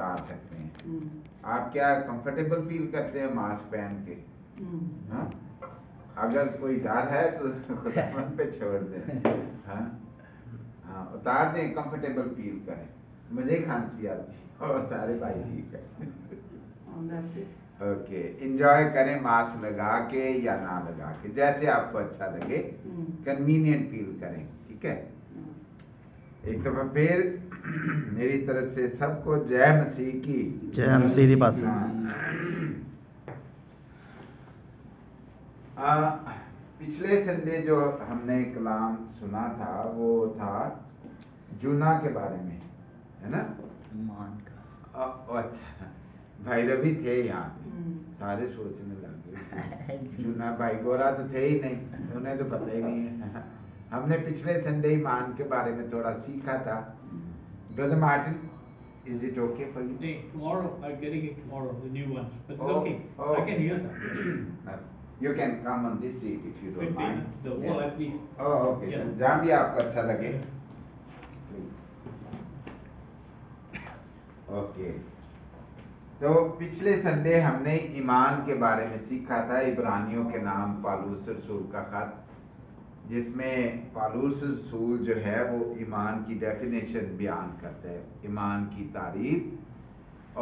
اتار سکتے ہیں. آپ کیا کمفرٹیبل فیل کرتے ہیں ماسک پہن کے؟ ہاں، اگر کوئی ڈر ہے تو اس کو خداوند پہ چھوڑ دیں. ہاں ہاں، اتار دیں، کمفرٹیبل فیل کریں. مجھے کھانسی آتی ہے اور سارے بھائی ٹھیک ہے. اوکے، انجوائے کریں ماسک لگا کے یا نہ لگا کے، جیسے آپ کو اچھا لگے، کنوینئنٹ فیل کریں. ٹھیک ہے. ایک دفعہ پھر میری طرف سے سب کو جے مسیح کی. جے مسیح دی پاس. پچھلے سنڈے جو ہم نے کلام سنا تھا وہ تھا جونا کے بارے میں، ہے نا؟ ایمان کا. اچھا، بھائی ربی تھے یہاں، سارے سوچنے لگ گئے جونا بھائی گورا تو تھے ہی نہیں، انہیں تو پتہ ہی نہیں ہے. ہم نے پچھلے سنڈے ایمان کے بارے میں تھوڑا سیکھا تھا. Brother Martin, is it okay for you? Tomorrow, I'm getting it tomorrow, the new ones. But it's okay. I can hear them. You can come on this seat if you don't mind. The wall, at least. Oh, okay. جہاں بھی آپ کو اچھا لگے. Okay. تو پچھلے Sunday ہم نے ایمان کے بارے میں سیکھا تھا، عبرانیوں کے نام پالوس رسول کا خط، جس میں پالوس رسول جو ہے وہ ایمان کی ڈیفینیشن بیان کرتا ہے، ایمان کی تعریف.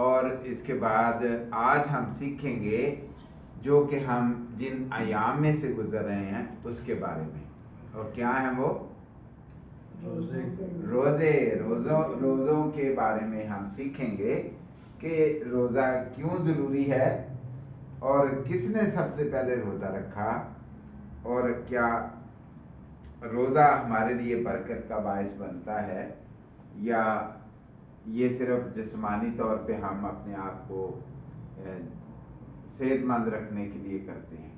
اور اس کے بعد آج ہم سیکھیں گے جو کہ ہم جن ایام میں سے گزر رہے ہیں اس کے بارے میں. اور کیا ہیں وہ؟ روزوں کے بارے میں ہم سیکھیں گے کہ روزہ کیوں ضروری ہے، اور کس نے سب سے پہلے روزہ رکھا، اور کیا روزہ ہمارے لیے برکت کا باعث بنتا ہے، یا یہ صرف جسمانی طور پہ ہم اپنے آپ کو صحت مند رکھنے کے لیے کرتے ہیں.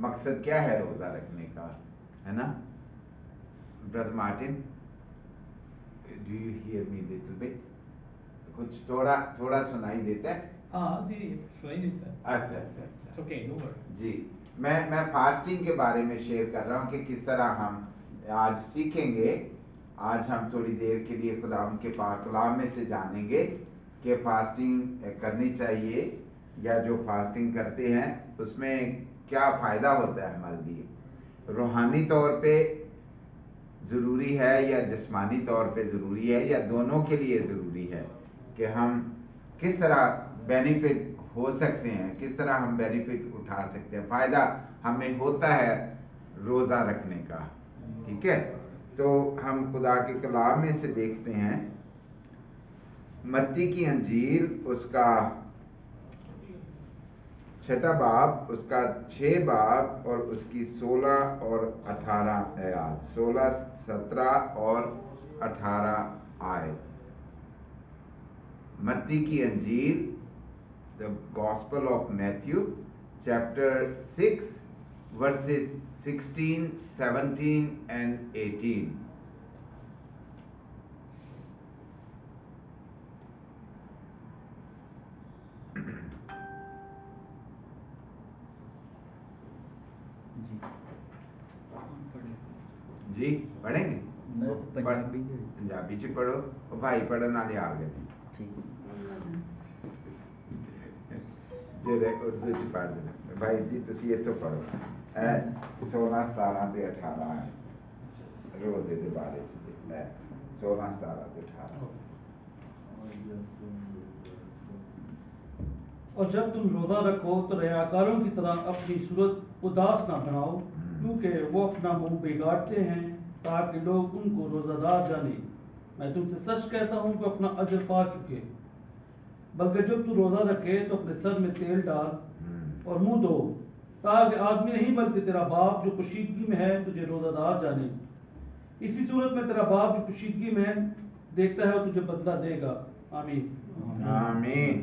مقصد کیا ہے روزہ رکھنے کا، ہے نا؟ Brother Martin, do you hear me little bit? کچھ تھوڑا سنائی دیتا ہے؟ ہاں جی، سنائی دیتا ہے. اچھا اچھا اچھا. اوکے، نو ورڈ. جی، میں فاسٹنگ کے بارے میں شیئر کر رہا ہوں کہ کس طرح ہم آج سیکھیں گے. آج ہم تھوڑی دیر کے لیے خداوند کے پاک کلام میں سے جانیں گے کہ فاسٹنگ کرنی چاہیے، یا جو فاسٹنگ کرتے ہیں اس میں کیا فائدہ ہوتا ہے ہمارے لیے، روحانی طور پہ ضروری ہے یا جسمانی طور پہ ضروری ہے، یا دونوں کے لیے ضروری ہے، کہ ہم کس طرح بینیفٹ ہو سکتے ہیں، کس طرح ہم بینیفٹ اٹھا سکتے ہیں، فائدہ ہمیں ہوتا ہے روزہ رکھنے کا. ٹھیک ہے. تو ہم خدا کے کلام میں سے دیکھتے ہیں متی کی انجیل اس کا 6 باب، اس کا 6 باب اور اس کی 16 اور 18 آیات، 16، 17 اور 18 آیت. متی کی انجیل، the Gospel of Matthew, chapter 6, verses 16, 17 and 18. جی پڑھیں گے؟ پنجابی چ پڑھو، بھائی پڑھن والے آ گئے. جی اردو چ پڑھ دینا بھائی جی، تسی اتوں پڑھو. 16، 17 تے 18 روزے دے بارے چ 16، 17 تے 18. اور جب تم روزہ رکھو تو ریاکاروں کی طرح اپنی صورت اداس نہ بناؤ، کیونکہ وہ اپنا منہ بگاڑتے ہیں تاکہ لوگ ان کو روزہ دار جانیں. میں تم سے سچ کہتا ہوں کہ اپنا اجر پا چکے. بلکہ جب تو روزہ رکھے تو اپنے سر میں تیل ڈال اور منہ دھو، تاکہ آدمی نہیں بلکہ تیرا باپ جو کشیدگی میں ہے تجھے روزہ دار جانے. اسی صورت میں تیرا باپ جو کشیدگی میں دیکھتا ہے وہ تجھے بدلہ دے گا. آمین. آمین.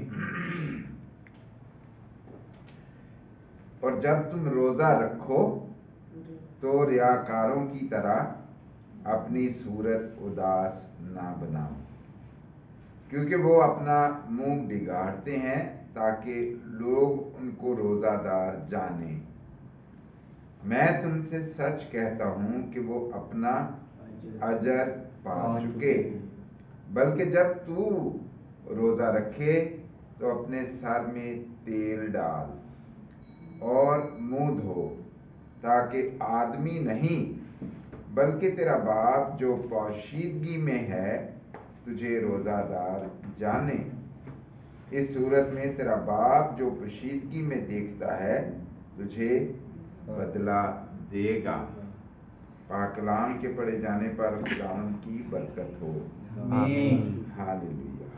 اور جب تم روزہ رکھو تو ریاکاروں کی طرح اپنی صورت اداس نہ بناؤ، کیونکہ وہ اپنا منہ بگاڑتے ہیں تاکہ لوگ ان کو روزہ دار جانیں. میں تم سے سچ کہتا ہوں کہ وہ اپنا اجر پا چکے. بلکہ جب تو रोजा रखे तो अपने सर में तेल डाल और मुंह धो, ताकि आदमी नहीं बल्कि तेरा बाप जो पोशीदगी में है तुझे रोजादार जाने। इस सूरत में तेरा बाप जो पोशीदगी में देखता है तुझे बदला देगा। पाक कलाम के पढ़े जाने पर खुदावंद की बरकत हो। हालेलुया।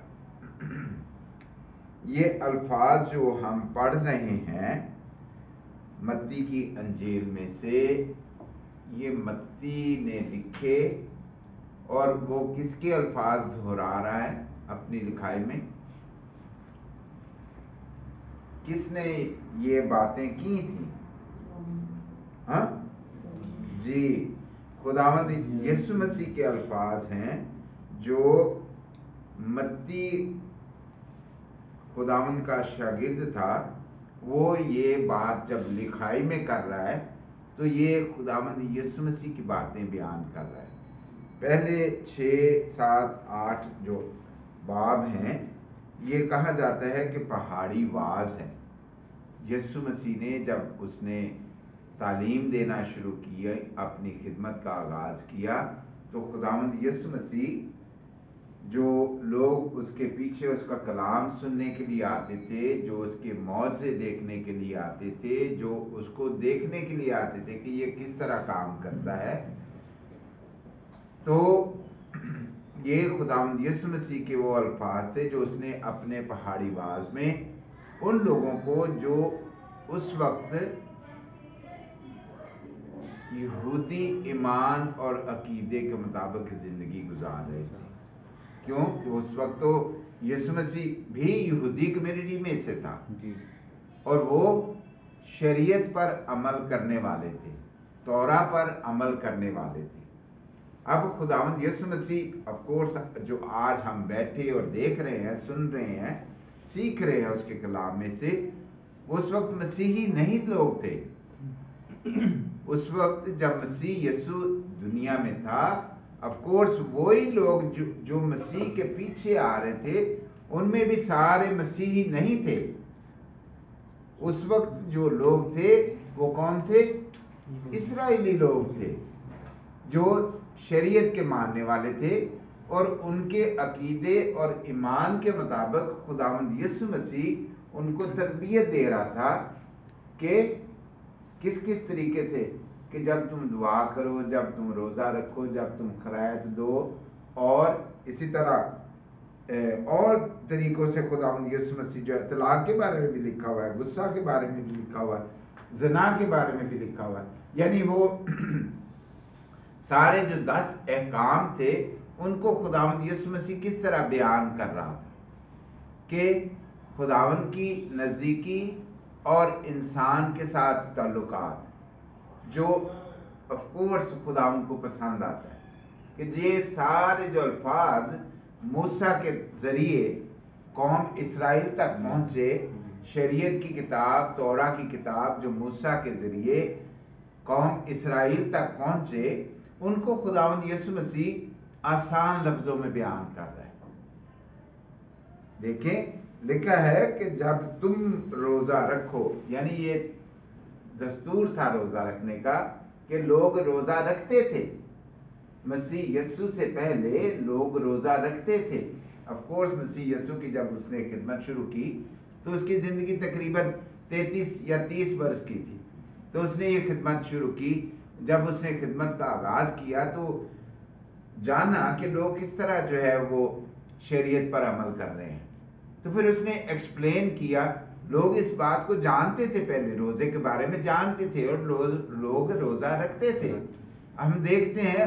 ये अल्फाज जो हम पढ़ रहे हैं मत्ती की अंजील में से, ये मत्ती ने लिखे और वो किसके अल्फाज दोहरा रहा है अपनी लिखाई में? किसने ये बातें की थी? हाँ जी, खुदावंद यीशु मसीह के अल्फाज हैं जो मत्ती खुदावंद का शागिर्द था। वो ये बात जब लिखाई में कर रहा है तो ये खुदावंद यीशु मसीह की बातें बयान कर रहा है। पहले 6, 7, 8 जो बाब हैं, ये कहा जाता है कि पहाड़ी वाज है। यीशु मसीह ने जब उसने तालीम देना शुरू किया, अपनी खिदमत का आगाज किया, तो खुदावंद यीशु मसीह जो लोग उसके पीछे उसका कलाम सुनने के लिए आते थे, जो उसके मौजे देखने के लिए आते थे, जो उसको देखने के लिए आते थे कि ये किस तरह काम करता है, तो ये खुदावंद यीशु मसीह के वो अल्फाज थे जो उसने अपने पहाड़ी वाज में उन लोगों को जो उस वक्त यहूदी ईमान और अकीदे के मुताबिक जिंदगी गुजार रहे थे। क्यों? उस वक्त तो यीशु मसीह भी यहूदी कम्युनिटी में से था जी। और वो शरीयत पर अमल करने वाले थे, तौरा पर अमल करने वाले थे। अब खुदावंद यीशु मसीह ऑफ कोर्स जो आज हम बैठे और देख रहे हैं, सुन रहे हैं, सीख रहे हैं उसके कलाम में से, उस वक्त मसीही नहीं लोग थे। उस वक्त जब मसीह यीशु दुनिया में था, ऑफ कोर्स वही लोग जो मसीह के पीछे आ रहे थे, उनमें भी सारे मसीही नहीं थे। उस वक्त जो लोग थे वो कौन थे? इस्राएली लोग थे जो शरीयत के मानने वाले थे और उनके अकीदे और ईमान के मुताबिक खुदावंद यीशु मसीह उनको तरबियत दे रहा था कि किस किस तरीके से, कि जब तुम दुआ करो, जब तुम रोज़ा रखो, जब तुम खैरात दो, और इसी तरह और तरीकों से खुदावंद यीशु मसीह जो है, तलाक के बारे में भी लिखा हुआ है, गुस्सा के बारे में भी लिखा हुआ है, ज़िना के बारे में भी लिखा हुआ है। यानी वो सारे जो 10 अहकाम थे उनको खुदावंद यीशु मसीह किस तरह बयान कर रहा था कि खुदावंद की नज़दीकी और इंसान के साथ ताल्लुकात जो ऑफ कोर्स खुदावंद को पसंद आता है, कि ये सारे जो अल्फाज मूसा के जरिए कौम इस्राइल तक पहुंचे, शरीयत की किताब, तौरा की किताब जो मूसा के जरिए कौम इस्राइल तक पहुंचे, उनको खुदावंद यीशु मसीह आसान लफ्जों में बयान कर रहा है। देखें, लिखा है कि जब तुम रोजा रखो, यानी ये दस्तूर था रोजा रखने का, कि लोग रोजा रखते थे। मसीह यीशु से पहले लोग रोजा रखते थे। ऑफ कोर्स मसीह यीशु की जब उसने खिदमत शुरू की तो उसकी जिंदगी तकरीबन 33 या 30 वर्ष की थी, तो उसने ये खिदमत शुरू की। जब उसने खिदमत का आगाज किया तो जाना कि लोग किस तरह जो है वो शरीयत पर अमल कर रहे हैं, तो फिर उसने एक्सप्लेन किया। लोग इस बात को जानते थे, पहले रोजे के बारे में जानते थे और लोग रोजा रखते थे। हम देखते हैं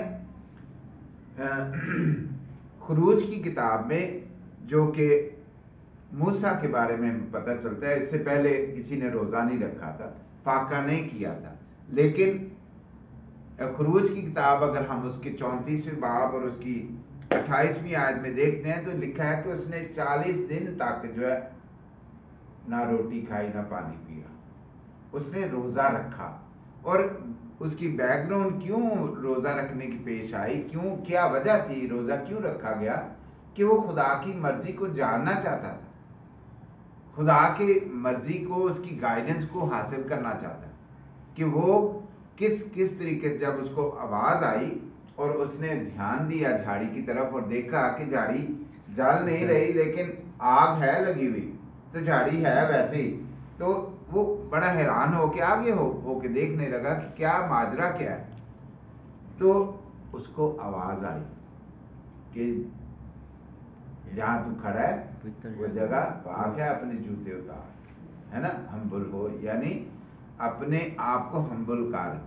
खुरूज की किताब में, जो कि मूसा के बारे में पता चलता है, इससे पहले किसी ने रोजा नहीं रखा था, फाका नहीं किया था। लेकिन खुरूज की किताब अगर हम उसके 34वें बाब और उसकी 28वीं आयत में देखते हैं तो लिखा है कि उसने 40 दिन तक जो है ना रोटी खाई ना पानी पिया, उसने रोजा रखा। और उसकी बैकग्राउंड क्यों रोजा रखने की पेश आई, क्यों, क्या वजह थी, रोजा क्यों रखा गया, कि वो खुदा की मर्जी को जानना चाहता था, खुदा के मर्जी को, उसकी गाइडेंस को हासिल करना चाहता कि वो किस तरीके से, जब उसको आवाज आई और उसने ध्यान दिया झाड़ी की तरफ और देखा कि झाड़ी जल नहीं रही लेकिन आग है लगी हुई, तो झाड़ी है वैसे ही, तो वो बड़ा हैरान होके आगे होके देखने लगा कि क्या माजरा क्या है। तो उसको आवाज आई कि जहां तू खड़ा है वो जगह पाक है, अपने जूते उतार, है ना, हम्बल हो, यानी अपने आप को हम्बल कर।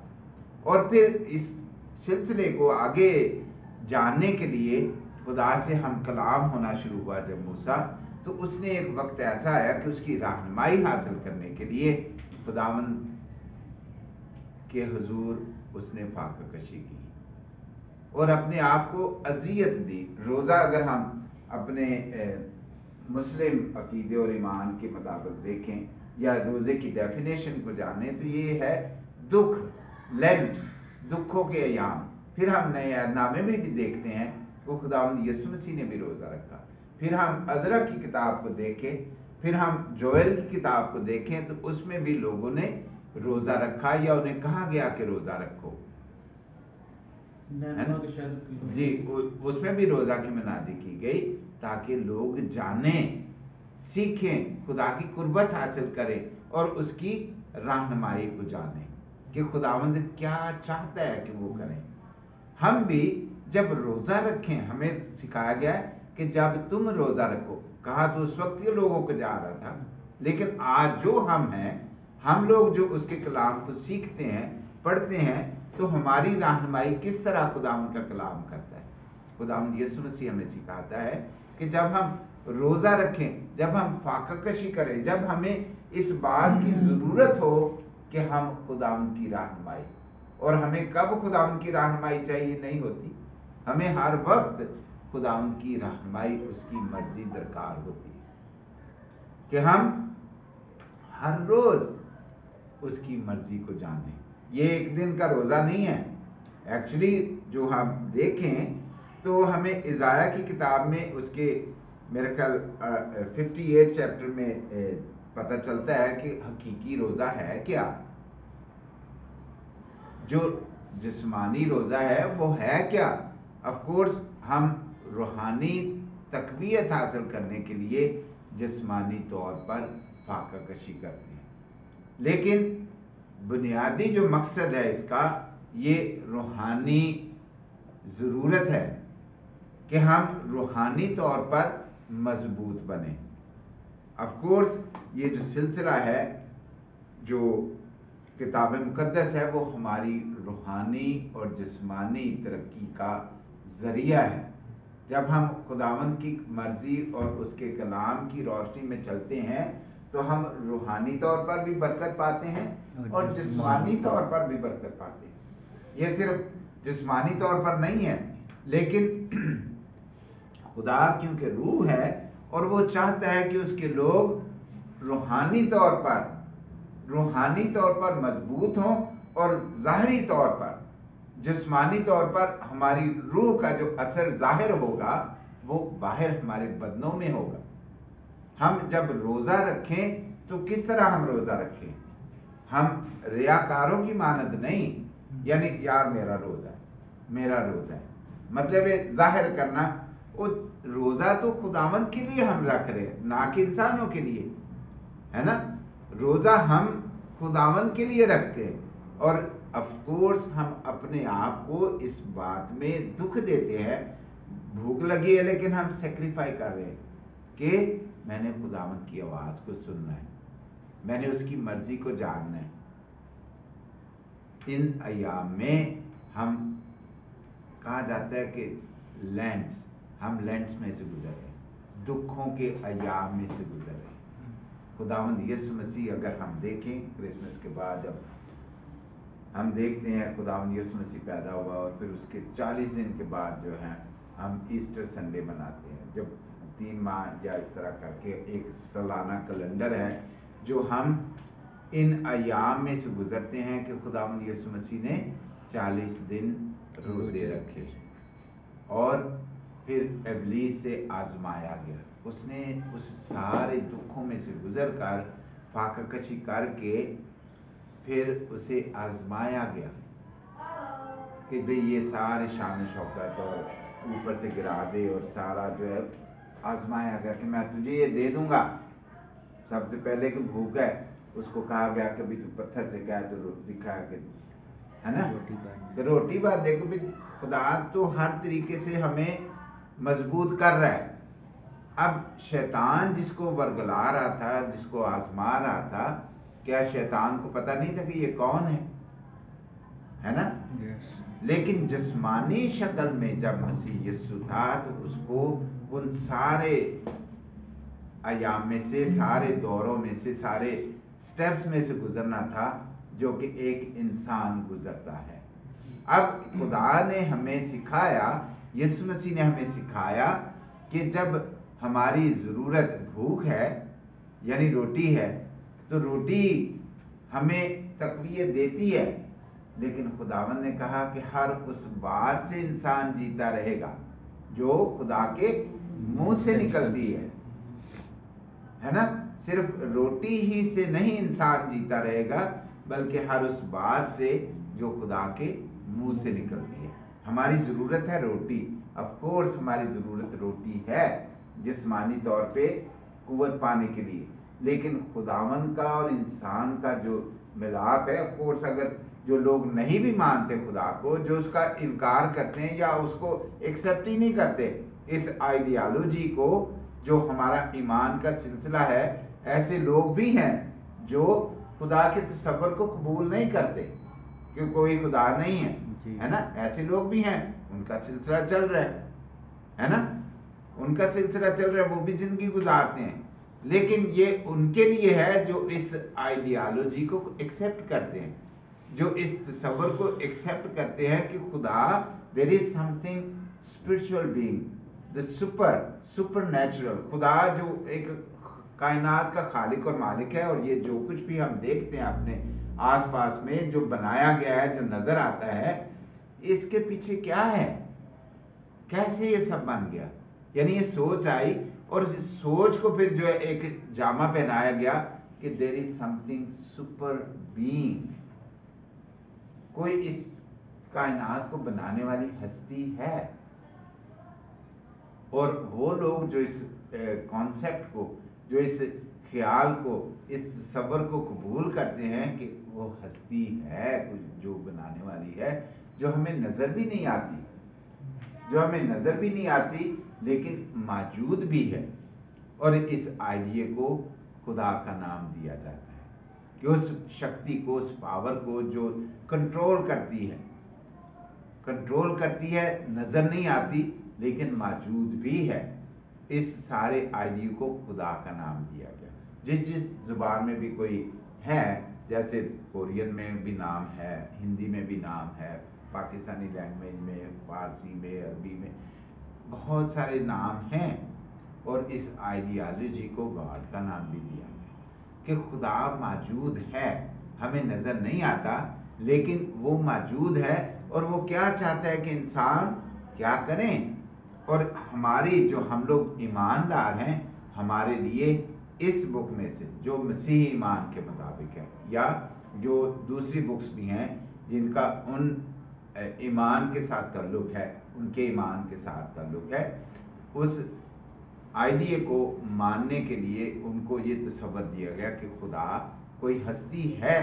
और फिर इस सिलसिले को आगे जानने के लिए खुदा से हम कलाम होना शुरू हुआ जब मूसा, तो उसने एक वक्त ऐसा आया कि उसकी रहनुमाई हासिल करने के लिए खुदावंद के हुजूर उसने फाका कशी की और अपने आप को अजियत दी। रोजा अगर हम अपने मुस्लिम अकीदे और ईमान के मुताबिक देखें या रोजे की डेफिनेशन को जाने तो ये है दुख, लेंट, दुखों के अयाम। फिर हम नए अहदनामे में भी देखते हैं वो खुदावंद यीशु मसीह ने भी रोजा रखा। फिर हम अजरा की किताब को देखें, फिर हम जोएल की किताब को देखें तो उसमें भी लोगों ने रोजा रखा या उन्हें कहा गया कि रोजा रखो, है ना जी। उसमें भी रोजा की मनादी की गई ताकि लोग जाने, सीखें, खुदा की कुर्बत हासिल करें और उसकी रहनुमाई को जाने कि खुदावंद क्या चाहता है कि वो करें। हम भी जब रोजा रखें, हमें सिखाया गया है कि जब तुम रोजा रखो, कहा तो उस वक्त ये लोगों को जा रहा था, लेकिन आज जो हम हैं, हम लोग जो उसके कलाम को सीखते हैं, पढ़ते हैं, तो हमारी रहनुमाई किस तरह खुदावंद का कलाम करता है। खुदावंद यीशु मसीह हमें सिखाता है कि जब हम रोजा रखें, जब हम फाका कशी करें, जब हमें इस बात की जरूरत हो कि हम खुदावंद की रहनुमाई, और हमें कब खुदावंद की रहनुमाई चाहिए नहीं होती, हमें हर वक्त खुदावंद की रहनुमाई, उसकी मर्जी दरकार होती है कि हम हर रोज उसकी मर्जी को जानें। ये एक दिन का रोजा नहीं है। एक्चुअली जो हम देखें तो हमें इज़ाया की किताब में उसके मेरे ख्याल 58 चैप्टर में पता चलता है कि हकीकी रोजा है क्या। जो जिस्मानी रोजा है वो है क्या। ऑफ कोर्स हम रूहानी तकवीयत हासिल करने के लिए जिस्मानी तौर पर फाका कशी करते हैं, लेकिन बुनियादी जो मकसद है इसका, ये रूहानी जरूरत है कि हम रूहानी तौर पर मजबूत बने। ऑफ कोर्स ये जो सिलसिला है, जो किताब मुकद्दस है, वो हमारी रूहानी और जिस्मानी तरक्की का जरिया है। जब हम खुदावंद की मर्जी और उसके कलाम की रोशनी में चलते हैं तो हम रूहानी तौर पर भी बरकत पाते हैं और जिस्मानी तौर पर भी बरकत पाते हैं। ये सिर्फ जिस्मानी तौर पर नहीं है, लेकिन खुदा क्योंकि रूह है और वो चाहता है कि उसके लोग रूहानी तौर पर मजबूत हों और ज़ाहिरी तौर पर, जिस्मानी तौर पर हमारी रूह का जो असर जाहिर होगा वो बाहर हमारे बदनों में होगा। हम जब रोजा रखें तो किस तरह हम रोजा रखें, हम रियाकारों की मानद नहीं, यानी यार मेरा रोजा है, मतलब ये जाहिर करना। वो रोजा तो खुदावंद के लिए हम रख रहे हैं, ना कि इंसानों के लिए, है ना। रोजा हम खुदावंद के लिए रखते हैं और ऑफ कोर्स हम अपने आप को इस बात में दुख देते हैं, भूख लगी है लेकिन हम सेक्रीफाई कर रहे हैं कि मैंने खुदावंद की आवाज को सुनना है, मैंने उसकी मर्जी को जानना है। इन अयाम में हम, कहा जाता है कि लेंट्स, हम लेंट्स में से गुजर रहे हैं, दुखों के अयाम में से गुजर रहे हैं। खुदावंद यीशु मसीह अगर हम देखें, क्रिसमस के बाद जब हम देखते हैं खुदावंद यीशु मसीह पैदा हुआ और फिर उसके 40 दिन के बाद जो है हम ईस्टर संडे मनाते हैं, जब 3 माह या इस तरह करके एक सालाना कैलेंडर है जो हम इन अयाम में से गुजरते हैं कि खुदावंद यीशु मसीह ने 40 दिन रोजे रखे और फिर इब्लीस से आजमाया गया, उसने उस सारे दुखों में से गुजर कर फाका कशी करके फिर उसे आजमाया गया कि भाई ये सारे शान शौकत और ऊपर से गिरा दे, और सारा जो है आजमाया गया कि मैं तुझे ये दे दूंगा। सबसे पहले कि भूख है, उसको कहा गया कि भी तू पत्थर से क्या तो दिखाया कि है ना रोटी बात। देखो भी खुदा तो हर तरीके से हमें मजबूत कर रहा है। अब शैतान जिसको वर्गला रहा था, जिसको आजमा रहा था, क्या शैतान को पता नहीं था कि ये कौन है ना? लेकिन जिस्मानी शक्ल में जब मसीह यीशु था तो उसको उन सारे अयाम में से, सारे दौरों में से, सारे स्टेप्स में से गुजरना था जो कि एक इंसान गुजरता है। अब खुदा ने हमें सिखाया, यीशु मसीह ने हमें सिखाया कि जब हमारी जरूरत भूख है यानी रोटी है, तो रोटी हमें तकवीत देती है, लेकिन खुदावन ने कहा कि हर उस बात से इंसान जीता रहेगा जो खुदा के मुंह से निकलती है ना? सिर्फ रोटी ही से नहीं इंसान जीता रहेगा, बल्कि हर उस बात से जो खुदा के मुंह से निकलती है। हमारी जरूरत है रोटी, ऑफ कोर्स हमारी जरूरत रोटी है जिस्मानी तौर पे कुव्वत पाने के लिए, लेकिन खुदावन का और इंसान का जो मिलाप है, ऑफ कोर्स अगर जो लोग नहीं भी मानते खुदा को, जो उसका इनकार करते हैं या उसको एक्सेप्ट ही नहीं करते, इस आइडियोलॉजी को जो हमारा ईमान का सिलसिला है, ऐसे लोग भी हैं जो खुदा के तसव्वुर को कबूल नहीं करते कि कोई खुदा नहीं है ना? ऐसे लोग भी हैं, उनका सिलसिला चल रहा है ना? उनका सिलसिला चल रहा है, वो भी जिंदगी गुजारते हैं, लेकिन ये उनके लिए है जो इस आइडियोलॉजी को एक्सेप्ट करते हैं, जो इस तसव्वुर को एक्सेप्ट करते हैं कि खुदा, there is something spiritual being, the super natural, खुदा जो एक कायनात का खालिक और मालिक है, और ये जो कुछ भी हम देखते हैं अपने आसपास में जो बनाया गया है, जो नजर आता है, इसके पीछे क्या है, कैसे ये सब बन गया? यानी ये सोच आई, और इस सोच को फिर जो है एक जामा पहनाया गया कि there is something super being, कोई इस कायनात को बनाने वाली हस्ती है। और वो लोग जो इस कॉन्सेप्ट को, जो इस ख्याल को, इस तसव्वुर को कबूल करते हैं कि वो हस्ती है कुछ जो बनाने वाली है, जो हमें नजर भी नहीं आती, लेकिन मौजूद भी है, और इस आइडिया को खुदा का नाम दिया जाता है कि उस शक्ति को, उस पावर को जो कंट्रोल करती है, नजर नहीं आती लेकिन मौजूद भी है, इस सारे आइडिया को खुदा का नाम दिया गया। जिस जुबान में भी कोई है, जैसे कोरियन में भी नाम है, हिंदी में भी नाम है, पाकिस्तानी लैंग्वेज में, फारसी में, अरबी में बहुत सारे नाम हैं, और इस आइडियोलॉजी को गॉड का नाम भी दिया गया कि खुदा मौजूद है, हमें नजर नहीं आता लेकिन वो मौजूद है, और वो क्या चाहता है कि इंसान क्या करें। और हमारी जो हम लोग ईमानदार हैं, हमारे लिए इस बुक में से जो मसीही ईमान के मुताबिक है, या जो दूसरी बुक्स भी हैं जिनका उन ईमान के साथ ताल्लुक है, उनके ईमान के साथ ताल्लुक है, उस आइडिया को मानने के लिए उनको ये तसव्वुर दिया गया कि खुदा कोई हस्ती है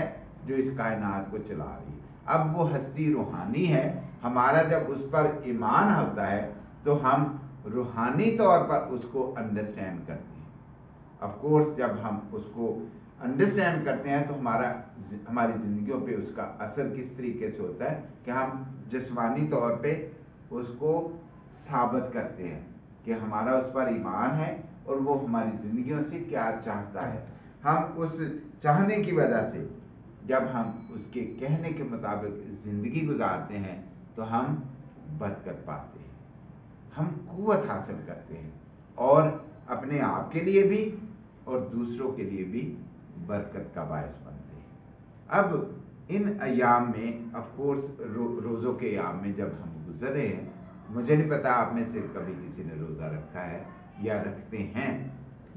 जो इस कायनात को चला रही है। अब वो हस्ती रूहानी है, हमारा जब उस पर ईमान होता है तो हम रूहानी तौर पर उसको अंडरस्टैंड करते हैं। ऑफ कोर्स जब हम उसको अंडरस्टैंड करते हैं तो हमारी जिंदगियों पे उसका असर किस तरीके से होता है कि हम जिस्मानी तौर पे उसको साबित करते हैं कि हमारा उस पर ईमान है, और वो हमारी जिंदगियों से क्या चाहता है। हम उस चाहने की वजह से जब हम उसके कहने के मुताबिक जिंदगी गुजारते हैं तो हम बरकत पाते हैं, हम कुव्वत हासिल करते हैं, और अपने आप के लिए भी और दूसरों के लिए भी बरकत का बायस बनते हैं। अब इन अयाम में ऑफ कोर्स रोज़ों के अयाम में जब हम गुजर रहे हैं मुझे नहीं पता आप में से कभी किसी ने रोज़ा रखा है या रखते हैं,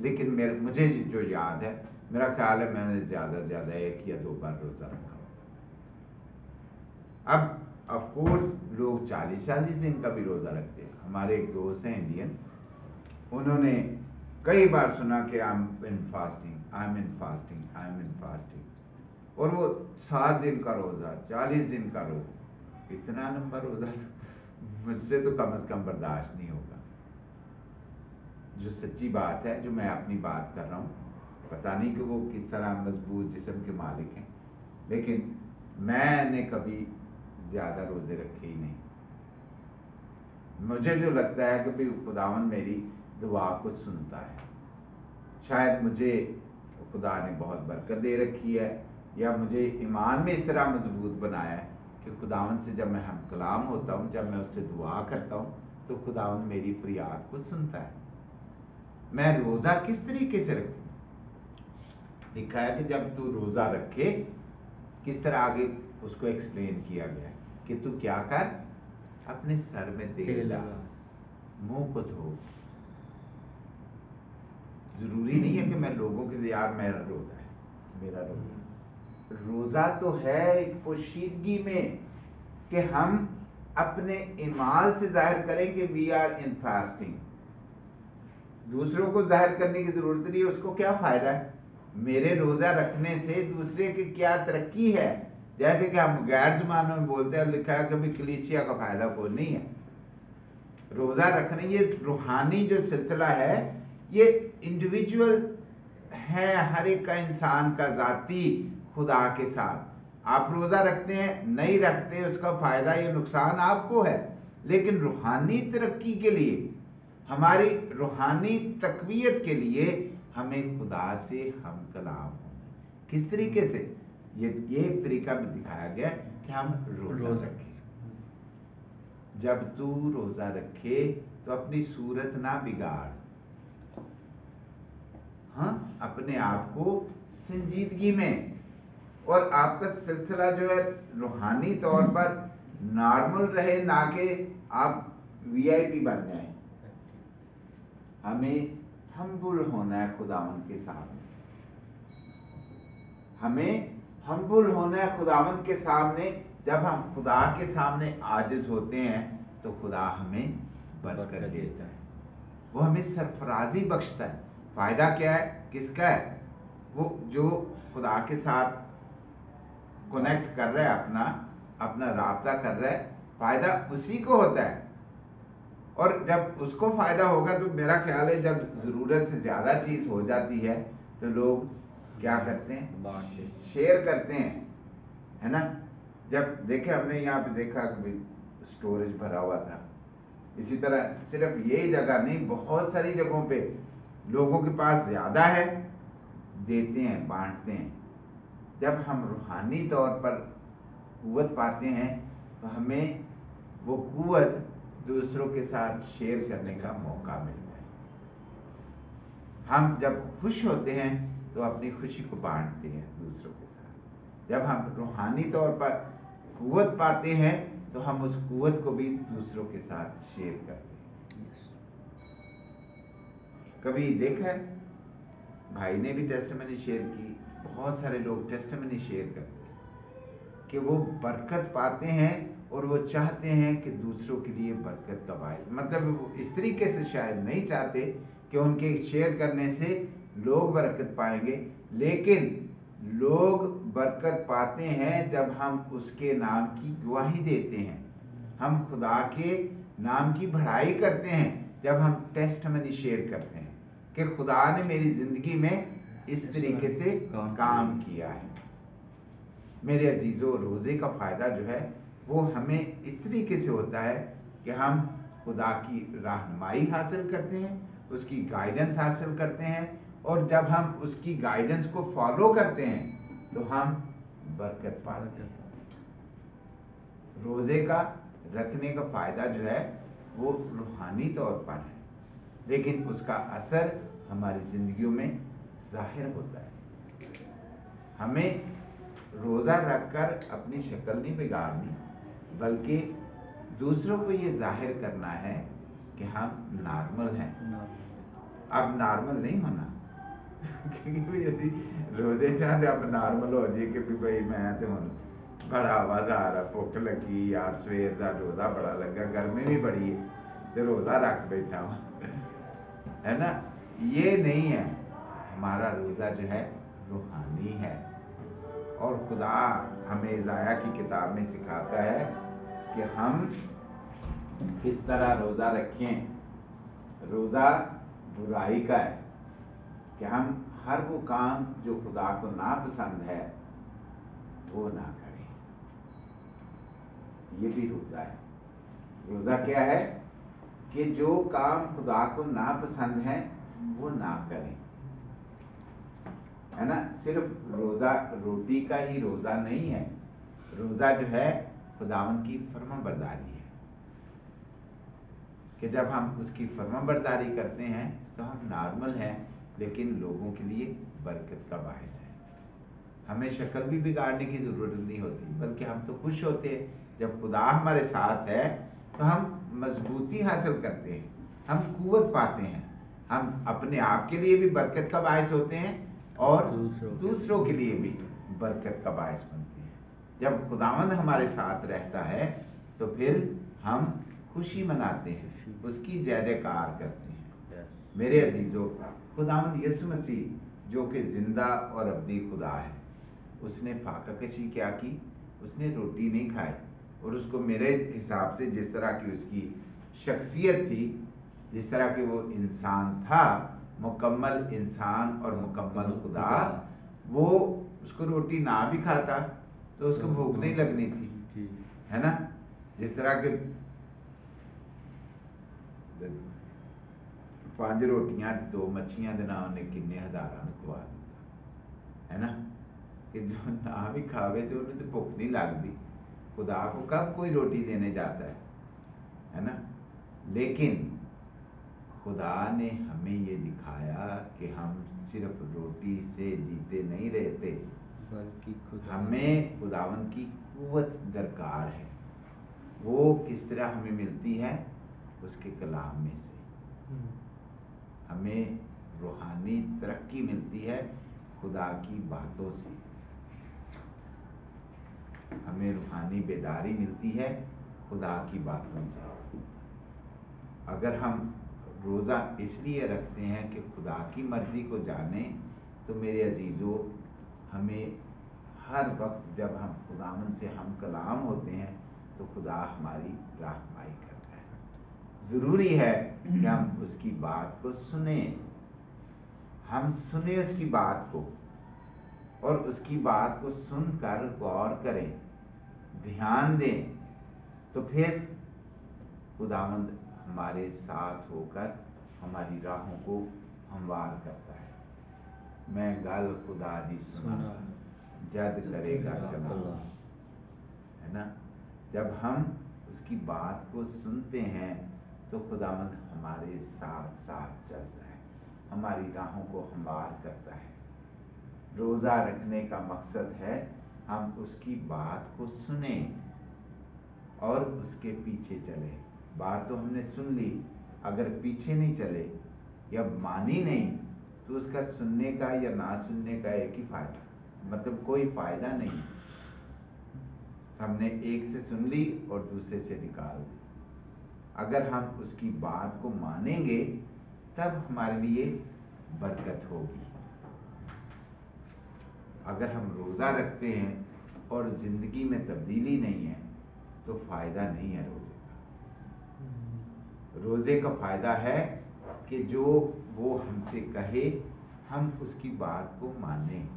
लेकिन मुझे जो याद है, मेरा ख्याल है मैंने ज़्यादा से ज़्यादा 1 या 2 बार रोज़ा रखा हो। अब ऑफ कोर्स लोग 40-40 दिन का भी रोज़ा रखते हैं। हमारे एक दोस्त हैं इंडियन, उन्होंने कई बार सुना कि I am in fasting, I am in fasting, I am in fasting, और वो 7 दिन का रोज़ा, 40 दिन का रोज़ा, इतना लंबा रोज़ा मुझसे तो कम से कम बर्दाश्त नहीं होगा। जो सच्ची बात है, जो मैं अपनी बात कर रहा हूँ, पता नहीं कि वो किस तरह मजबूत जिस्म के मालिक हैं, लेकिन मैंने कभी ज़्यादा रोज़े रखे ही नहीं। मुझे जो लगता है कि भाई खुदावन मेरी दुआ को सुनता है, शायद मुझे खुदा ने बहुत बरकत दे रखी है, या मुझे ईमान में इस तरह मजबूत बनाया है कि खुदावन से जब मैं हम कलाम होता हूँ, जब मैं उससे दुआ करता हूँ, तो खुदावन मेरी फरियाद को सुनता है। मैं रोज़ा किस तरीके से रखूँ? लिखा है कि जब तू रोज़ा रखे, किस तरह आगे उसको एक्सप्लेन किया गया है कि तू क्या कर, अपने सर में तेल डाल, मुंह को धो। जरूरी नहीं है कि मैं लोगों के यार मेरा रोज़ा है, मेरा रोज़ा। रोज़ा तो है एक पोशीदगी में कि हम अपने ईमान से जाहिर करें कि वी आर इन फास्टिंग। दूसरों को जाहिर करने की जरूरत नहीं है, उसको क्या फायदा है? मेरे रोज़ा रखने से दूसरे की क्या तरक्की है? जैसे कि हम गैर ज़बानों में बोलते हैं, लिखा है कभी कलीसिया का फायदा कोई नहीं है। रोज़ा रखने, ये रूहानी जो सिलसिला है, ये इंडिविजुअल है, हर एक का, इंसान का ज़ाती खुदा के साथ। आप रोज़ा रखते हैं, नहीं रखते, उसका फायदा या नुकसान आपको है, लेकिन रूहानी तरक्की के लिए, हमारी रूहानी तकवीयत के लिए हमें खुदा से हम कलाम हों। किस तरीके से? ये एक तरीका भी दिखाया गया कि हम रोज़ा रखें। जब तू रोज़ा रखे तो अपनी सूरत ना बिगाड़, हाँ, अपने आप को संजीदगी में, और आपका सिलसिला जो है रूहानी तौर पर नॉर्मल रहे, ना कि आप वीआईपी बन जाएं। हमें हम्बुल होना है खुदावंद के सामने, हमें हम्बुल होना है खुदावंद के सामने। जब हम खुदा के सामने आजिज होते हैं तो खुदा हमें बरकत देता है, वो हमें सरफराजी बख्शता है। फायदा क्या है, किसका है? वो जो खुदा के साथ कनेक्ट कर रहा है, अपना राब्ता कर रहा है, फायदा उसी को होता है। और जब उसको फायदा होगा तो मेरा ख्याल है जब जरूरत से ज्यादा चीज हो जाती है तो लोग क्या करते हैं, शेयर करते हैं, है ना। जब देखे, हमने यहाँ पे देखा कि स्टोरेज भरा हुआ था, इसी तरह सिर्फ यही जगह नहीं, बहुत सारी जगहों पे लोगों के पास ज्यादा है, देते हैं, बांटते हैं। जब हम रूहानी तौर पर कुव्वत पाते हैं तो हमें वो कुव्वत दूसरों के साथ शेयर करने का मौका मिलता है। हम जब खुश होते हैं तो अपनी खुशी को बांटते हैं दूसरों के साथ। जब हम रूहानी तौर पर कुव्वत पाते हैं तो हम उस कुव्वत को भी दूसरों के साथ शेयर करते हैं। कभी देखा है, भाई ने भी टेस्टिमनी शेयर की, बहुत सारे लोग टेस्टिमनी शेयर करते हैं कि वो बरकत पाते हैं और वो चाहते हैं कि दूसरों के लिए बरकत का बायस, मतलब वो इस तरीके से शायद नहीं चाहते कि उनके शेयर करने से लोग बरकत पाएंगे, लेकिन लोग बरकत पाते हैं जब हम उसके नाम की गवाही देते हैं, हम खुदा के नाम की बढ़ाई करते हैं, जब हम टेस्टिमनी शेयर करते हैं कि खुदा ने मेरी जिंदगी में इस तरीके से काम किया है। मेरे अजीजों, रोजे का फायदा जो है वो हमें इस तरीके से होता है कि हम खुदा की रहनुमाई हासिल करते हैं, उसकी गाइडेंस हासिल करते हैं, और जब हम उसकी गाइडेंस को फॉलो करते हैं तो हम बरकत पाते हैं। रोजे का रखने का फायदा जो है वो रूहानी तौर पर है, लेकिन उसका असर हमारी जिंदगियों में जाहिर होता है। हमें रोजा रखकर अपनी शक्ल नहीं बिगाड़नी, बल्कि दूसरों को ये जाहिर करना है कि हम नॉर्मल हैं। अब नॉर्मल नहीं होना क्योंकि यदि रोजे चाहते अब नॉर्मल हो जाए कि भी भाई मैं तो हूँ बड़ा आवाज़ार भुख लगी यार सवेर का रोज़ा बड़ा लगा, गर्मी भी बड़ी है तो रोज़ा रख बैठा हूँ है ना, ये नहीं है। हमारा रोज़ा जो है रूहानी है और खुदा हमें इज़ाया की किताब में सिखाता है कि हम किस तरह रोज़ा रखें। रोज़ा बुराई का है कि हम हर वो काम जो खुदा को नापसंद है वो ना करें। ये भी रोज़ा है। रोज़ा क्या है कि जो काम खुदा को नापसंद है वो ना करें, है ना। सिर्फ रोज़ा रोटी का ही रोज़ा नहीं है। रोज़ा जो है खुदावंद की फर्माबरदारी है कि जब हम उसकी फर्माबरदारी करते हैं तो हम नॉर्मल हैं, लेकिन लोगों के लिए बरकत का बायस है। हमें शक्ल भी बिगाड़ने की ज़रूरत नहीं होती, बल्कि हम तो खुश होते हैं जब खुदा हमारे साथ है तो हम मजबूती हासिल करते हैं, हम कुव्वत पाते हैं, हम अपने आप के लिए भी बरकत का बायस होते हैं और दूसरों के लिए भी बरकत का बायस बनते हैं। जब खुदावंद हमारे साथ रहता है तो फिर हम खुशी मनाते हैं, उसकी जय जयकार करते हैं। मेरे अजीजों, खुदावंद यीशु मसीह जो कि जिंदा और अब्दी खुदा है, उसने फाका कशी क्या की? उसने रोटी नहीं खाई और उसको मेरे हिसाब से जिस तरह की उसकी शख्सियत थी, जिस तरह के वो इंसान था, मुकम्मल इंसान और मुकम्मल खुदा, वो उसको रोटी ना भी खाता तो उसको भूख नहीं लगनी थी, है ना। जिस तरह के 5 रोटियां 2 मच्छियां दे नाल ने किन्ने हज़ारां नूं खवा दिता, है ना। कि जो ना भी खावे तो उन्हें तो भूख नहीं लगती। खुदा को कब कोई रोटी देने जाता है ना। लेकिन खुदा ने हमें ये दिखाया कि हम सिर्फ रोटी से जीते नहीं रहते, बल्कि हमें खुदावंद की कुव्वत दरकार है। वो किस तरह हमें मिलती है? उसके कलाम में से हमें रूहानी तरक्की मिलती है, खुदा की बातों से हमें रूहानी बेदारी मिलती है, खुदा की बातों से। अगर हम रोज़ा इसलिए रखते हैं कि खुदा की मर्जी को जाने, तो मेरे अजीज़ों, हमें हर वक्त जब हम खुदावंद से हम कलाम होते हैं तो खुदा हमारी रहनुमाई करता है। ज़रूरी है कि हम उसकी बात को सुने, हम सुने उसकी बात को और उसकी बात को सुनकर गौर करें, ध्यान दें, तो फिर खुदावंद हमारे साथ होकर हमारी राहों को हमवार करता है। मैं गल खुदा दी सुना जद करेगा कलाम, है ना। जब हम उसकी बात को सुनते हैं तो खुदावंद हमारे साथ साथ चलता है, हमारी राहों को हमवार करता है। रोज़ा रखने का मकसद है हम उसकी बात को सुने और उसके पीछे चले। बात तो हमने सुन ली, अगर पीछे नहीं चले या मानी नहीं तो उसका सुनने का या ना सुनने का एक ही फायदा, मतलब कोई फायदा नहीं। हमने एक से सुन ली और दूसरे से निकाल दी। अगर हम उसकी बात को मानेंगे तब हमारे लिए बरकत होगी। अगर हम रोज़ा रखते हैं और ज़िंदगी में तब्दीली नहीं है तो फ़ायदा नहीं है रोज़े का। रोज़े का फ़ायदा है कि जो वो हमसे कहे हम उसकी बात को मानें।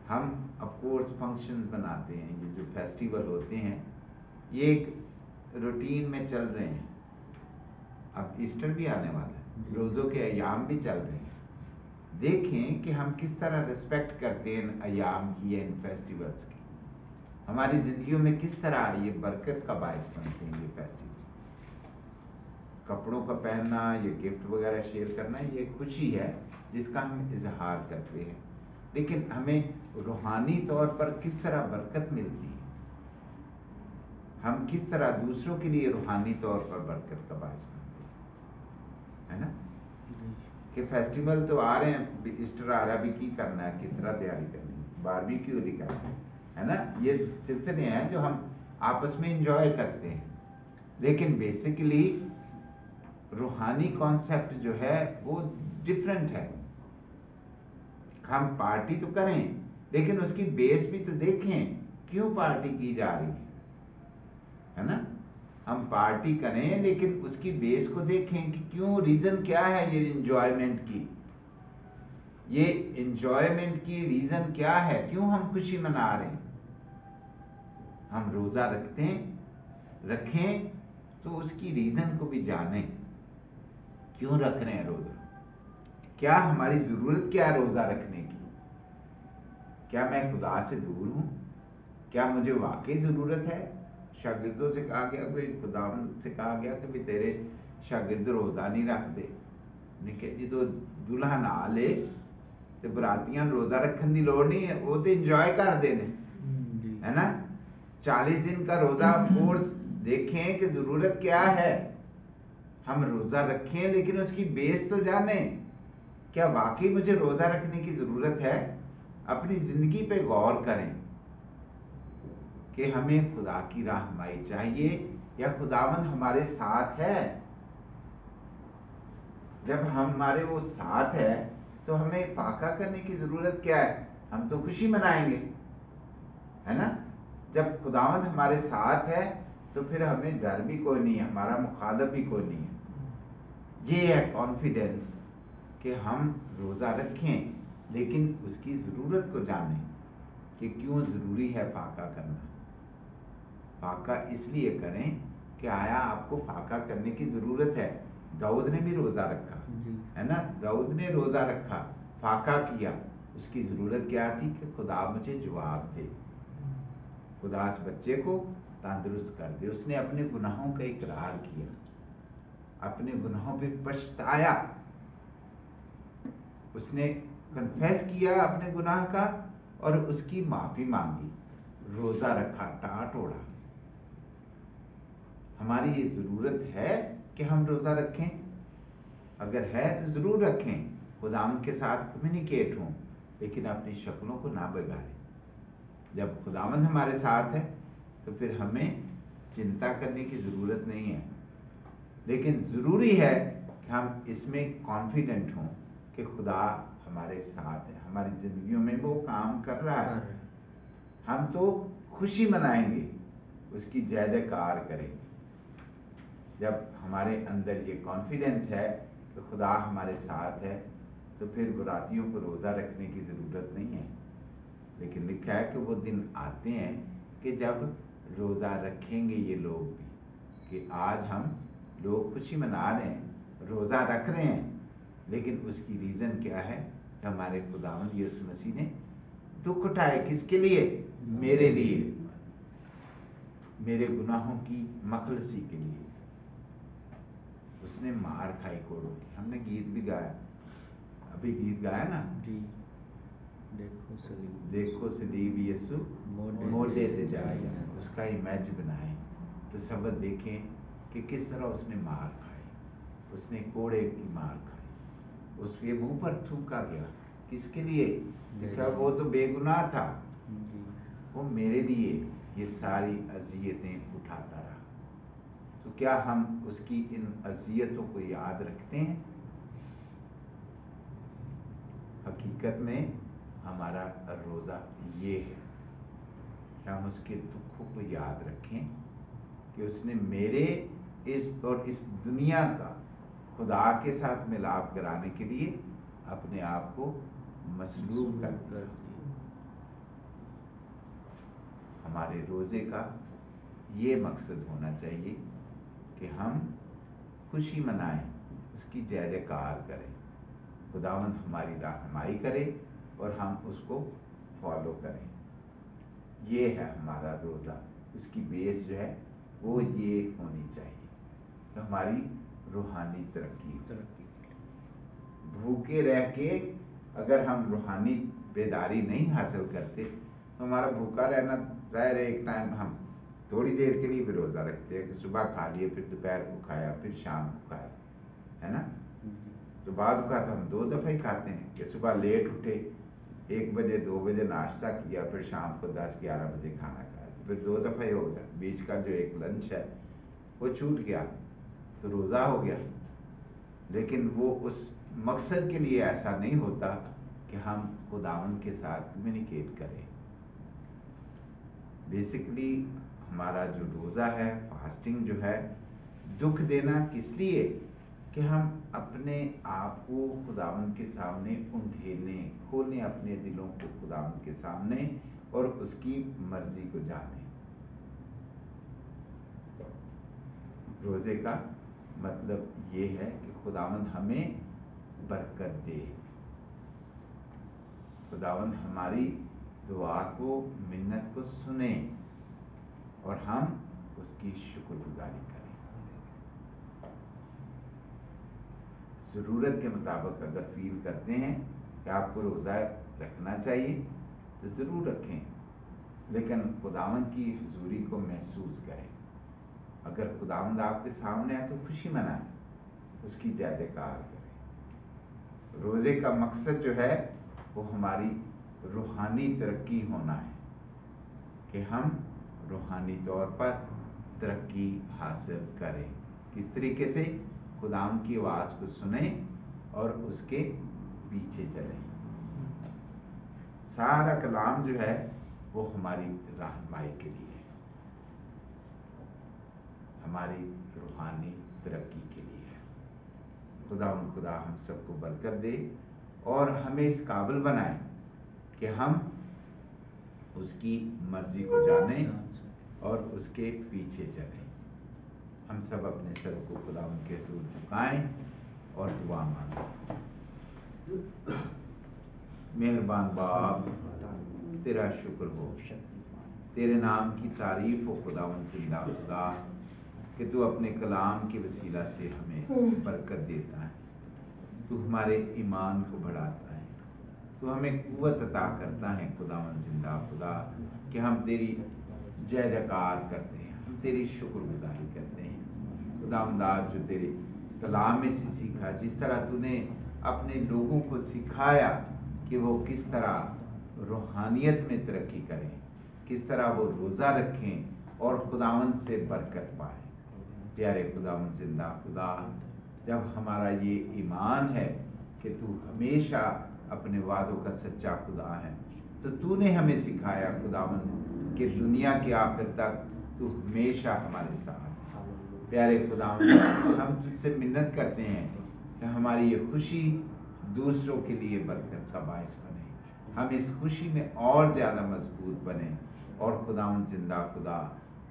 हम ऑफ कोर्स फंक्शन बनाते हैं, ये जो फेस्टिवल होते हैं ये एक रूटीन में चल रहे हैं। अब ईस्टर भी आने वाला है, रोज़ों के अयाम भी चल रहे हैं। देखें कि हम किस तरह रिस्पेक्ट करते हैं इन अयाम की या इन फेस्टिवल्स की। हमारी ज़िंदगियों में किस तरह ये बरकत का बायस बनते हैं ये फेस्टिवल। कपड़ों का पहनना, ये गिफ्ट वगैरह शेयर करना, ये खुशी है जिसका हम इजहार करते हैं, लेकिन हमें रूहानी तौर पर किस तरह बरकत मिलती है। ہم کس طرح دوسروں کے لیے روحانی طور پر برکت کا باعث بنتے ہیں، ہے نا؟ کہ فیسٹیول تو آ رہے ہیں، ایسٹر آ رہا ہے، ابھی کی کرنا ہے، کس طرح تیاری کرنی ہے، باربیکیو نہیں کرنا ہے نا؟ یہ سلسلے ہیں جو ہم آپس میں انجوائے کرتے ہیں، لیکن بیسیکلی روحانی کانسیپٹ جو ہے وہ ڈفرینٹ ہے. ہم پارٹی تو کریں لیکن اس کی بیس بھی تو دیکھیں، کیوں پارٹی کی جا رہی ہے نا؟ ہم پارٹی کریں لیکن اس کی بیس کو دیکھیں کہ کیوں، ریزن کیا ہے یہ انجوائمنٹ کی، یہ انجوائمنٹ کی ریزن کیا ہے، کیوں ہم خوشی منا رہے ہیں. ہم روزہ رکھیں تو اس کی ریزن کو بھی جانیں، کیوں رکھ رہے ہیں روزہ، کیا ہماری ضرورت کیا ہے روزہ رکھنے کی، کیا میں خدا سے دور ہوں، کیا مجھے واقعی ضرورت ہے. شاگردوں سے کہا گیا، کوئی خداوند سے کہا گیا کہ تیرے شاگرد روزہ نہیں رکھتے، کہ جی تو دلہن آ لے تو براتیاں روزہ رکھن دی لوڑ نہیں ہے، وہ تو انجوائے کر دینے، ہے نا؟ 40 دن کا روزہ کورس دیکھیں کہ ضرورت کیا ہے. ہم روزہ رکھیں لیکن اس کی بیس تو جانیں، کیا واقعی مجھے روزہ رکھنے کی ضرورت ہے. اپنی زندگی پہ غور کریں کہ ہمیں خدا کی رہنمائی چاہیے یا خداوند ہمارے ساتھ ہے. جب ہمارے وہ ساتھ ہے تو ہمیں فاقہ کرنے کی ضرورت کیا ہے، ہم تو خوشی منائیں گے، ہے نا؟ جب خداوند ہمارے ساتھ ہے تو پھر ہمیں ڈر بھی کوئی نہیں ہے، ہمارا مخالف بھی کوئی نہیں ہے. یہ ہے کانفیڈنس کہ ہم روزہ رکھیں لیکن اس کی ضرورت کو جانیں کہ کیوں ضروری ہے فاقہ کرنا. فاقہ اس لیے کریں کہ آیا آپ کو فاقہ کرنے کی ضرورت ہے. داؤد نے بھی روزہ رکھا، ہے نا؟ داؤد نے روزہ رکھا، فاقہ کیا. اس کی ضرورت کیا تھی کہ خدا مجھے جواب دے، خدا اس بچے کو تندرست کر دے. اس نے اپنے گناہوں کا اقرار کیا، اپنے گناہوں پہ پچھتایا، اس نے کنفیس کیا اپنے گناہ کا اور اس کی معافی مانگی، روزہ رکھا، ٹاٹ اوڑا. ہماری یہ ضرورت ہے کہ ہم روزہ رکھیں، اگر ہے تو ضرور رکھیں، خداوند کے ساتھ کمیونیکیٹ ہوں، لیکن اپنی شکلوں کو نہ بگاڑیں. جب خداوند ہمارے ساتھ ہے تو پھر ہمیں چنتا کرنے کی ضرورت نہیں ہے. لیکن ضروری ہے کہ ہم اس میں کانفیڈنٹ ہوں کہ خدا ہمارے ساتھ ہے، ہماری زندگیوں میں وہ کام کر رہا ہے. ہم تو خوشی منائیں گے، اس کی جے جیکار کریں گے. جب ہمارے اندر یہ کانفیڈنس ہے کہ خدا ہمارے ساتھ ہے تو پھر براتیوں کو روزہ رکھنے کی ضرورت نہیں ہے. لیکن لکھا ہے کہ وہ دن آتے ہیں کہ جب روزہ رکھیں گے یہ لوگ بھی، کہ آج ہم لوگ خوشی منا رہے ہیں، روزہ رکھ رہے ہیں، لیکن اس کی ریزن کیا ہے کہ ہمارے خداوند یسوع مسیح نے دکھ اٹھائے. کس کے لیے؟ میرے لیے، میرے گناہوں کی مخلصی کے لیے. اس نے مار کھائی کوڑوں کی. ہم نے گیت بھی گایا، ابھی گیت گایا نا، جی، دیکھو صلیب یسوع موڈے تے جائے، اس کا امیج بنائیں، تصور دیکھیں کہ کس طرح اس نے مار کھائی. اس نے کوڑے کی مار کھائی، اس کے منہ پر تھوکا گیا. کس کے لیے؟ دیکھا وہ تو بے گناہ تھا، وہ میرے لیے یہ ساری اذیتیں اٹھاتا رہا. تو کیا ہم اس کی ان اذیتوں کو یاد رکھتے ہیں؟ حقیقت میں ہمارا روزہ یہ ہے کہ ہم اس کے دکھوں کو یاد رکھیں کہ اس نے میرے اس دنیا کا خدا کے ساتھ ملاپ کرانے کے لیے اپنے آپ کو مصلوب کر دیا. ہمارے روزے کا یہ مقصد ہونا چاہیے کہ ہم خوشی منائیں، اس کی جے جیکار کریں، خداوند ہماری رہنمائی کرے اور ہم اس کو فالو کریں. یہ ہے ہمارا روزہ. اس کی بیس جو ہے وہ یہ ہونی چاہیے کہ ہماری روحانی ترقی. بھوکے رہ کے اگر ہم روحانی بیداری نہیں حاصل کرتے تو ہمارا بھوکا رہنا ظاہر ہے ایک ٹائم ہم थोड़ी देर के लिए भी रोज़ा रखते हैं कि सुबह खा लिए, फिर दोपहर को खाया, फिर शाम को खाया, है ना। तो बाद का हम 2 दफ़ा ही खाते हैं कि सुबह लेट उठे, 1 बजे 2 बजे नाश्ता किया, फिर शाम को 10-11 बजे खाना खाया, फिर 2 दफ़ा ही हो गया। बीच का जो एक लंच है वो छूट गया तो रोज़ा हो गया। लेकिन वो उस मकसद के लिए ऐसा नहीं होता कि हम खुदावंद के साथ कम्युनिकेट करें। बेसिकली हमारा जो रोज़ा है, फास्टिंग जो है, दुख देना किस लिए कि हम अपने आप को खुदावंद के सामने उंडेलने, खोलें अपने दिलों को खुदावंद के सामने और उसकी मर्जी को जाने। रोज़े का मतलब ये है कि खुदावंद हमें बरकत दे, खुदावंद हमारी दुआ को, मिन्नत को सुने और हम उसकी शुक्रगुजारी करें। ज़रूरत के मुताबिक अगर फील करते हैं कि आपको रोज़ा रखना चाहिए तो ज़रूर रखें, लेकिन खुदावंद की हुजूरी को महसूस करें। अगर खुदावंद आपके सामने है तो खुशी मनाएं, उसकी जयजयकार करें। रोज़े का मकसद जो है वो हमारी रूहानी तरक्की होना है कि हम रूहानी तौर पर तरक्की हासिल करें। किस तरीके से? खुदावंद की आवाज़ को सुने और उसके पीछे चलें। सारा कलाम जो है वो हमारी रहनुमाई के लिए है, हमारी रूहानी तरक्की के लिए है। खुदा हम सबको बरकत दे और हमें इस काबिल बनाए कि हम उसकी मर्जी को जाने और उसके पीछे चलें। हम सब अपने सर को खुदावंद के हुजूर झुकाएं और दुआ मांगें। मेहरबान बाप, तेरा शुक्र हो, तेरे नाम की तारीफ हो खुदावंद जिंदा खुदा कि तू अपने कलाम के वसीला से हमें बरकत देता है, तू हमारे ईमान को बढ़ाता है, तू हमें कुव्वत अता करता है खुदावंद जिंदा खुदा कि हम तेरी जय जयकार करते हैं, हम तेरी शुक्रगुजारी करते हैं। खुदावंद आज जो तेरे कलाम में से सीखा, जिस तरह तूने अपने लोगों को सिखाया कि वो किस तरह रूहानियत में तरक्की करें, किस तरह वो रोज़ा रखें और खुदावंद से बरकत पाएं। प्यारे खुदावंद जिंदा खुदा, जब हमारा ये ईमान है कि तू हमेशा अपने वादों का सच्चा खुदा है, तो तूने हमें सिखाया खुदावंद कि दुनिया के आखिर तक तू हमेशा हमारे साथ। प्यारे खुदावंद, हम तुझसे मिन्नत करते हैं कि हमारी ये खुशी दूसरों के लिए बरकत का बायस बने, हम इस खुशी में और ज़्यादा मजबूत बने और खुदावंद जिंदा खुदा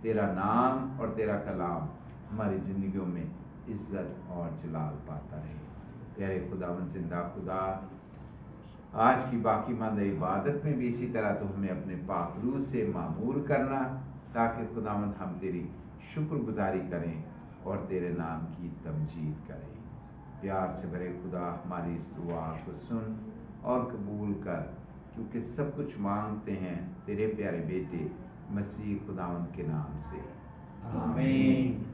तेरा नाम और तेरा कलाम हमारी ज़िंदगियों में इज्जत और जलाल पाता रहे। प्यारे खुदावंद जिंदा खुदा, आज की बाकी मांदा इबादत में भी इसी तरह तो हमें अपने पाक रूह से मामूर करना, ताकि खुदावंद हम तेरी शुक्रगुजारी करें और तेरे नाम की तमजीद करें। प्यार से भरे खुदा, हमारी इस दुआ को सुन और कबूल कर, क्योंकि सब कुछ मांगते हैं तेरे प्यारे बेटे मसीह खुदावंद के नाम से, आमीन।